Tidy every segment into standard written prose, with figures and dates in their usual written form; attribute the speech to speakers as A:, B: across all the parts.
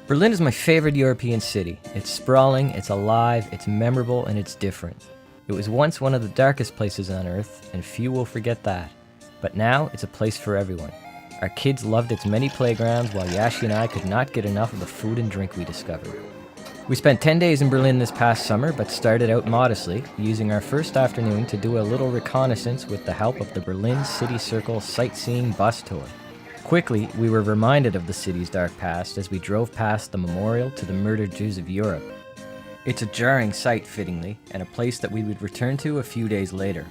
A: Berlin is my favorite European city. It's sprawling, it's alive, it's memorable, and it's different. It was once one of the darkest places on Earth, and few will forget that. But now, it's a place for everyone. Our kids loved its many playgrounds, while Yashi and I could not get enough of the food and drink we discovered. We spent 10 days in Berlin this past summer, but started out modestly, using our first afternoon to do a little reconnaissance with the help of the Berlin City Circle Sightseeing bus tour. Quickly, we were reminded of the city's dark past as we drove past the memorial to the murdered Jews of Europe. It's a jarring sight, fittingly, and a place that we would return to a few days later.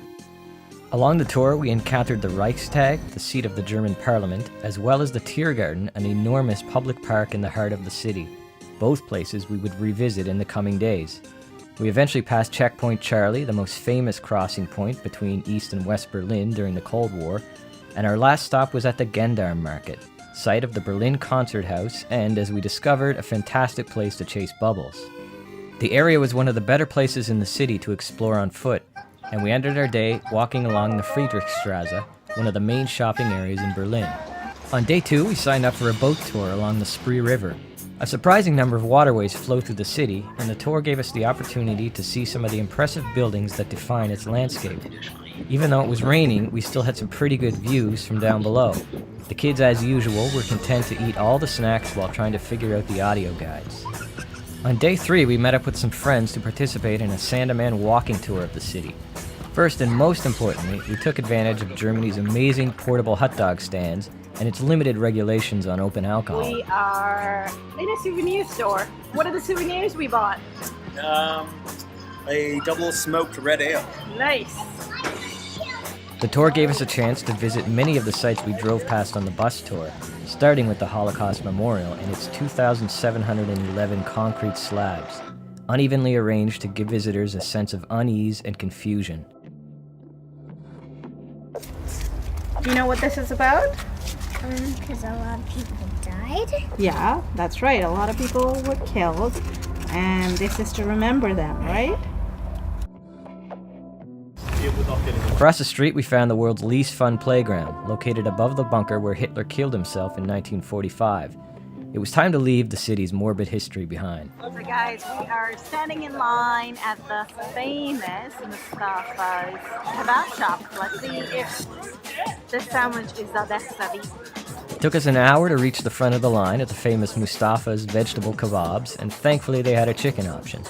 A: Along the tour, we encountered the Reichstag, the seat of the German parliament, as well as the Tiergarten, an enormous public park in the heart of the city. Both places we would revisit in the coming days. We eventually passed Checkpoint Charlie, the most famous crossing point between East and West Berlin during the Cold War, and our last stop was at the Gendarm Market, site of the Berlin Concert House, and, as we discovered, a fantastic place to chase bubbles. The area was one of the better places in the city to explore on foot, and we ended our day walking along the Friedrichstraße, one of the main shopping areas in Berlin. On day 2, we signed up for a boat tour along the Spree River. A surprising number of waterways flow through the city, and the tour gave us the opportunity to see some of the impressive buildings that define its landscape. Even though it was raining, we still had some pretty good views from down below. The kids, as usual, were content to eat all the snacks while trying to figure out the audio guides. On day 3, we met up with some friends to participate in a Sandeman walking tour of the city. First and most importantly, we took advantage of Germany's amazing portable hot dog stands and its limited regulations on open alcohol.
B: We are in a souvenir store. What are the souvenirs we bought?
C: A double smoked red ale.
B: Nice.
A: The tour gave us a chance to visit many of the sites we drove past on the bus tour, starting with the Holocaust Memorial and its 2,711 concrete slabs, unevenly arranged to give visitors a sense of unease and confusion.
B: Do you know what this is about?
D: Because a lot of people died.
B: Yeah, that's right. A lot of people were killed, and this is to remember them, right?
A: Across the street, we found the world's least fun playground, located above the bunker where Hitler killed himself in 1945. It was time to leave the city's morbid history behind.
B: So guys, we are standing in line at the famous Mustafa's kebab shop. Let's see if this sandwich is the best of it.
A: It took us an hour to reach the front of the line at the famous Mustafa's vegetable kebabs, and thankfully they had a chicken option.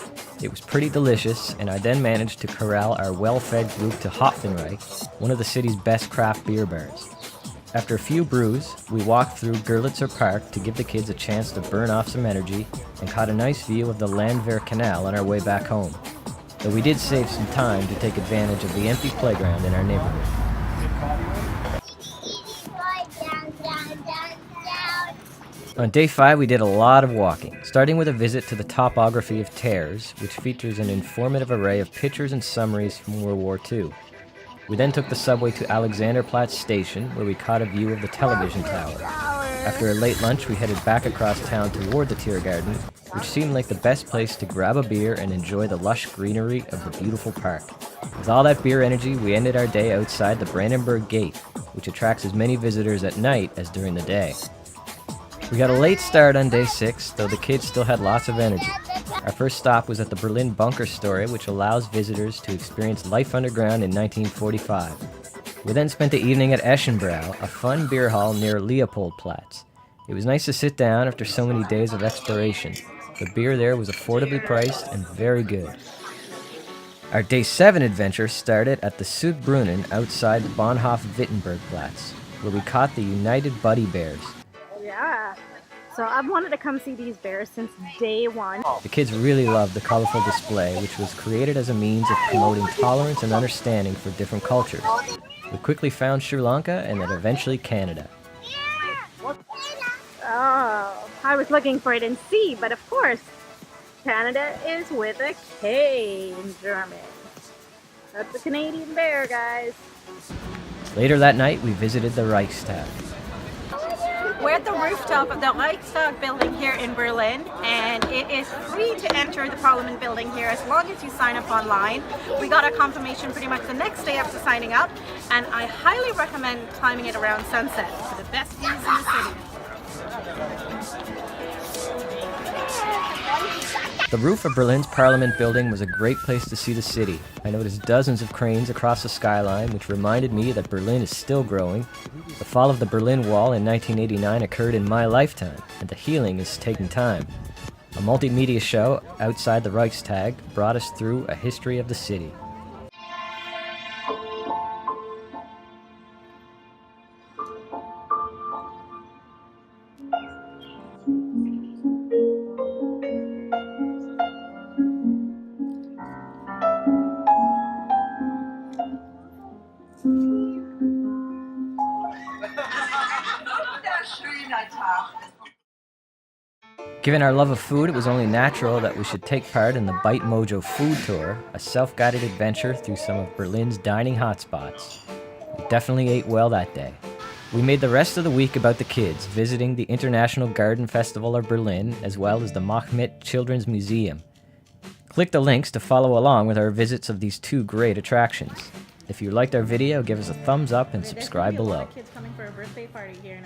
A: It was pretty delicious, and I then managed to corral our well-fed group to Hopfenreich, one of the city's best craft beer bars. After a few brews, we walked through Görlitzer Park to give the kids a chance to burn off some energy and caught a nice view of the Landwehr Canal on our way back home. Though we did save some time to take advantage of the empty playground in our neighborhood. On day 5, we did a lot of walking, starting with a visit to the topography of Tears, which features an informative array of pictures and summaries from World War II. We then took the subway to Alexanderplatz Station, where we caught a view of the television tower. After a late lunch, we headed back across town toward the Tiergarten, which seemed like the best place to grab a beer and enjoy the lush greenery of the beautiful park. With all that beer energy, we ended our day outside the Brandenburg Gate, which attracts as many visitors at night as during the day. We got a late start on day 6, though the kids still had lots of energy. Our first stop was at the Berlin Bunker Story, which allows visitors to experience life underground in 1945. We then spent the evening at Eschenbrau, a fun beer hall near Leopoldplatz. It was nice to sit down after so many days of exploration. The beer there was affordably priced and very good. Our day 7 adventure started at the Südbrunnen outside Bahnhof-Wittenbergplatz, where we caught the United Buddy Bears.
B: Yeah. So I've wanted to come see these bears since day 1.
A: The kids really loved the colorful display, which was created as a means of promoting tolerance and understanding for different cultures. We quickly found Sri Lanka and then eventually Canada.
B: Oh, I was looking for it in C, but of course, Canada is with a K in German. That's a Canadian bear, guys.
A: Later that night, we visited the Reichstag.
E: We're at the rooftop of the Reichstag building here in Berlin, and it is free to enter the Parliament building here as long as you sign up online. We got a confirmation pretty much the next day after signing up, and I highly recommend climbing it around sunset for the best views in the city.
A: The roof of Berlin's Parliament building was a great place to see the city. I noticed dozens of cranes across the skyline, which reminded me that Berlin is still growing. The fall of the Berlin Wall in 1989 occurred in my lifetime, and the healing is taking time. A multimedia show outside the Reichstag brought us through a history of the city. Given our love of food, it was only natural that we should take part in the Bite Mojo Food Tour, a self-guided adventure through some of Berlin's dining hotspots. We definitely ate well that day. We made the rest of the week about the kids, visiting the International Garden Festival of Berlin, as well as the Machmet Children's Museum. Click the links to follow along with our visits of these two great attractions. If you liked our video, give us a thumbs up and subscribe below.
E: Kids coming for a birthday party here.